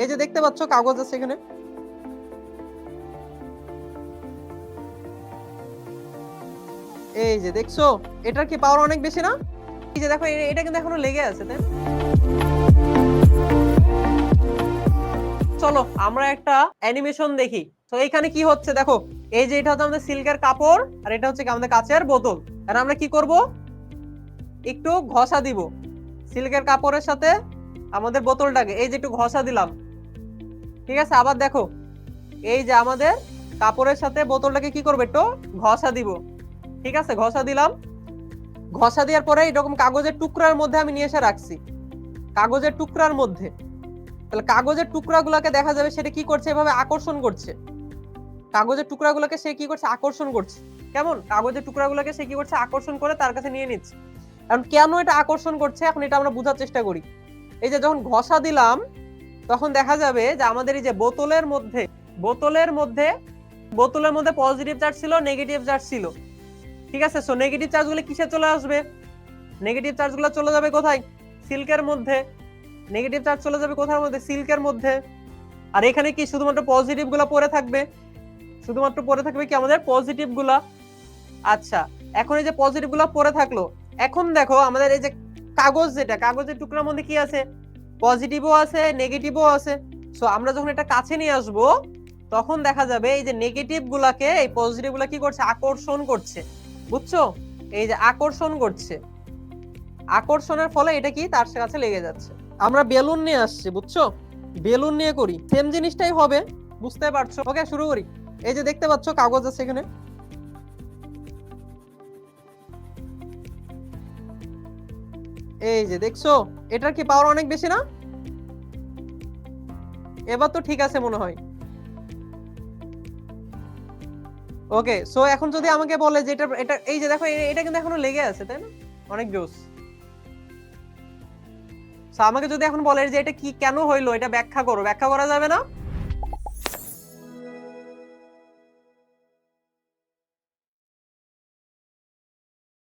এই যে দেখতে পাচ্ছ কাগজ আছে এখানে। এই যে দেখছো এটার কি পাওয়ার অনেক বেশি না? এই যে দেখো এটা কিন্তু এখনো লেগে আছে, তাই না? চলো আমরা একটা অ্যানিমেশন দেখি। তো এখানে কি হচ্ছে দেখো, এই যে এটা হচ্ছে আমাদের সিল্কের কাপড় আর এটা হচ্ছে আমাদের কাচের বোতল। আর আমরা কি করব, একটু ঘষা দিব সিল্কের কাপড়ের সাথে আমাদের বোতলটাকে, এই যে একটু ঘষা দিলাম, ঠিক আছে। আবার দেখো এই যে আমাদের কাপড়ের সাথে বোতলটাকে কি করবে, একটু ঘষা দিব, ঠিক আছে। ঘষা দিলাম, ঘষা দেওয়ার পরে এরকম কাগজের টুকরার মধ্যে আমি নিয়ে এসে রাখছি, কাগজের টুকরার মধ্যে। তাহলে কাগজের টুকরাগুলোকে দেখা যাবে সেটা কি করছে, এভাবে আকর্ষণ করছে। কাগজের টুকরাগুলোকে সে কি করছে, আকর্ষণ করছে। কেমন, কাগজের টুকরাগুলোকে সে কি করছে, আকর্ষণ করে তার কাছে নিয়ে নিচ্ছে। কারণ কেন এটা আকর্ষণ করছে এখন এটা আমরা বোঝার চেষ্টা করি। এই যে যখন ঘষা দিলাম তখন দেখা যাবে যে আমাদের এই যে বোতলের মধ্যে পজিটিভ চার্জ ছিল, নেগেটিভ চার্জ ছিল, ঠিক আছে। সো নেগেটিভ চার্জগুলো কিসে চলে আসবে, নেগেটিভ চার্জগুলো চলে যাবে কোথায়, সিল্কের মধ্যে। নেগেটিভ চার্জ চলে যাবে কোথার মধ্যে, সিল্কের মধ্যে। আর এখানে কি শুধুমাত্র পজিটিভ গুলা পড়ে থাকবে, শুধুমাত্র পড়ে থাকবে কি আমাদের পজিটিভ গুলা। আচ্ছা, এখন এই যে পজিটিভ গুলা পড়ে থাকলো, এখন দেখো আমাদের এই যে কাগজ, যেটা কাগজের টুকরার মধ্যে কি আছে, পজিটিভও আছে নেগেটিভও আছে। সো আমরা যখন এটা কাছে নিয়ে আসব তখন দেখা যাবে এই যে নেগেটিভ গুলাকে এই পজিটিভ গুলা কি করছে, আকর্ষণ করছে, বুঝছো? এই যে আকর্ষণ করছে, আকর্ষণের ফলে এটা কি তার কাছে লেগে যাচ্ছে। আমরা বেলুন নিয়ে আসছি, বুঝছো? বেলুন নিয়ে করি সেম জিনিসটাই হবে, বুঝতে পারছো? ওকে, শুরু করি। এই যে দেখতে পাচ্ছ কাগজ আছে এখানে। এই যে দেখছো এটার কি পাওয়ার অনেক বেশি না? এবার তো ঠিক আছে মনে হয়। ওকে, সো এখন যদি আমাকে বলে যে এটা এই যে দেখো এটা কিন্তু এখনো লেগে আছে, তাই না? অনেক জোস। সো আমাকে যদি এখন বলে যে এটা কি কেন হইলো, এটা ব্যাখ্যা করো, ব্যাখ্যা করা যাবে না?